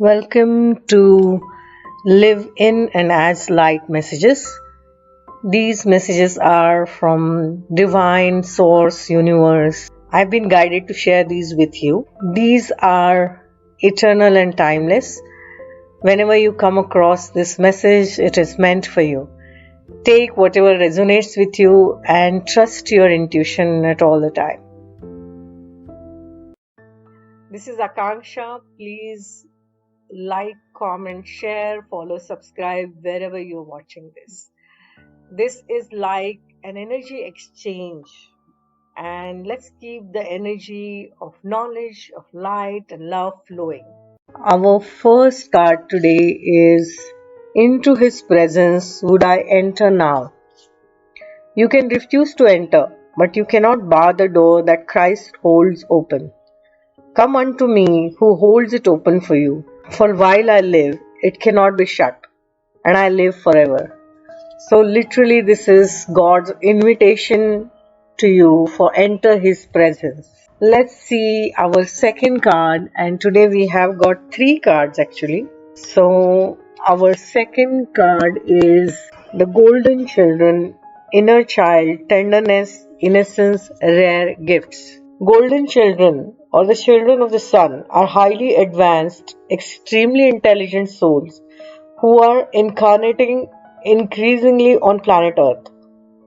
Welcome to Live In and As Light messages. These messages are from Divine Source Universe. I've been guided to share these with you. These are eternal and timeless. Whenever you come across this message, it is meant for you. Take whatever resonates with you and trust your intuition at all the time. This is Akanksshaa. Please like, comment, share, follow, subscribe wherever you're watching this. This is like an energy exchange, and let's keep the energy of knowledge, of light, and love flowing. Our first card today is Into His Presence Would I Enter Now? You can refuse to enter, but you cannot bar the door that Christ holds open. Come unto me, who holds it open for you. For while I live, it cannot be shut, and I live forever. So literally this is God's invitation to you for enter His presence. Let's see our second card, and today we have got 3 cards actually. So our second card is the Golden Children, Inner Child, Tenderness, Innocence, Rare Gifts. Golden children, or the children of the sun, are highly advanced, extremely intelligent souls who are incarnating increasingly on planet Earth.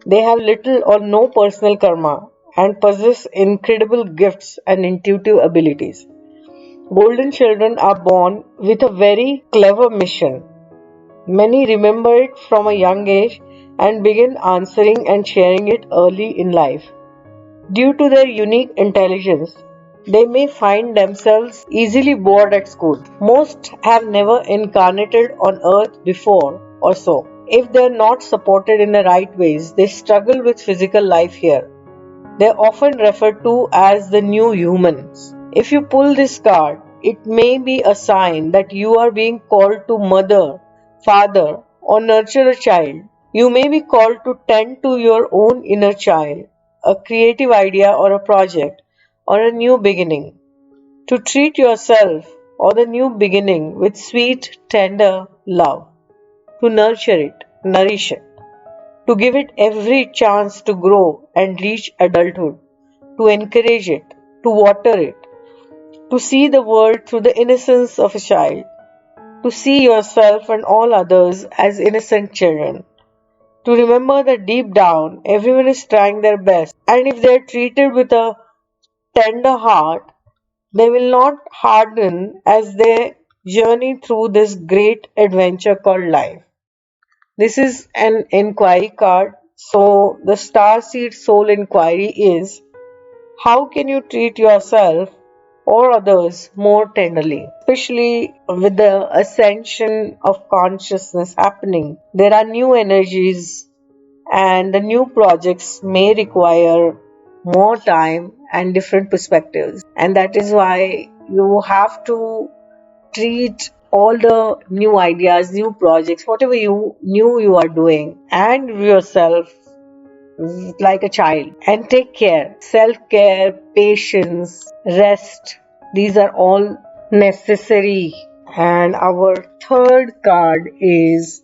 They have little or no personal karma and possess incredible gifts and intuitive abilities. Golden children are born with a very clever mission. Many remember it from a young age and begin answering and sharing it early in life. Due to their unique intelligence, they may find themselves easily bored at school. Most have never incarnated on earth before or so. If they are not supported in the right ways, they struggle with physical life here. They are often referred to as the new humans. If you pull this card, it may be a sign that you are being called to mother, father, or nurture a child. You may be called to tend to your own inner child, a creative idea or a project, or a new beginning. To treat yourself or the new beginning with sweet, tender love. To nurture it, nourish it. To give it every chance to grow and reach adulthood. To encourage it, to water it. To see the world through the innocence of a child. To see yourself and all others as innocent children. To remember that deep down, everyone is trying their best, and if they are treated with a tender heart, they will not harden as they journey through this great adventure called life. This is an inquiry card, so the Starseed Soul Inquiry is: how can you treat yourself or others more tenderly? Especially with the ascension of consciousness happening, there are new energies and the new projects may require more time and different perspectives. And that is why you have to treat all the new ideas, new projects, whatever you are doing, and yourself like a child, and take care. Self-care, patience, rest, these are all necessary. And our third card is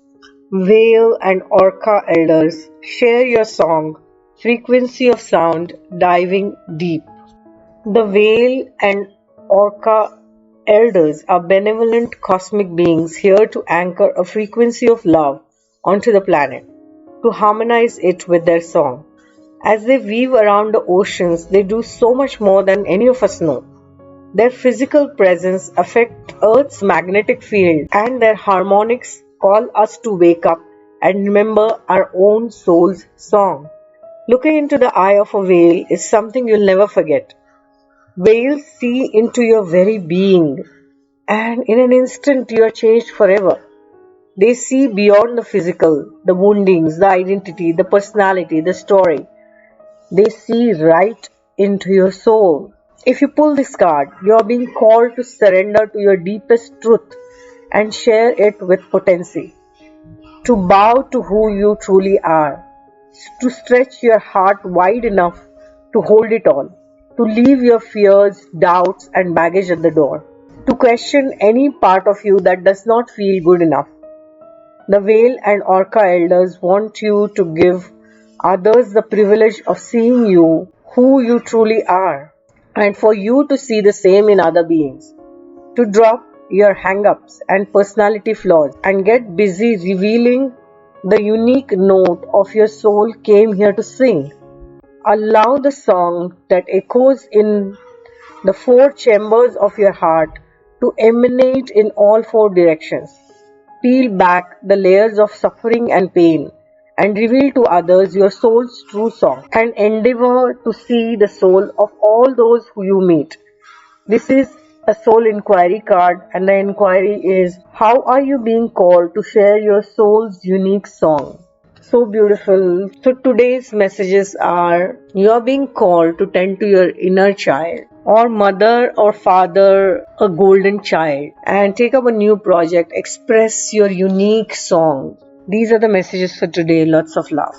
Whale and Orca Elders. Share your song, frequency of sound, diving deep. The whale and orca elders are benevolent cosmic beings here to anchor a frequency of love onto the planet, to harmonize it with their song. As they weave around the oceans, they do so much more than any of us know. Their physical presence affects Earth's magnetic field, and their harmonics call us to wake up and remember our own soul's song. Looking into the eye of a whale is something you'll never forget. Whales see into your very being, and in an instant you are changed forever. They see beyond the physical, the woundings, the identity, the personality, the story. They see right into your soul. If you pull this card, you are being called to surrender to your deepest truth and share it with potency. To bow to who you truly are. To stretch your heart wide enough to hold it all. To leave your fears, doubts, and baggage at the door. to question any part of you that does not feel good enough. The Whale and Orca elders want you to give others the privilege of seeing you who you truly are, and for you to see the same in other beings. To drop your hang-ups and personality flaws and get busy revealing the unique note of your soul came here to sing. Allow the song that echoes in the four chambers of your heart to emanate in all four directions. Peel back the layers of suffering and pain and reveal to others your soul's true song and endeavor to see the soul of all those who you meet. This is a soul inquiry card, and the inquiry is, how are you being called to share your soul's unique song? So beautiful. So today's messages are, you are being called to tend to your inner child, or mother or father, a golden child, and take up a new project, express your unique song. These are the messages for today. Lots of love.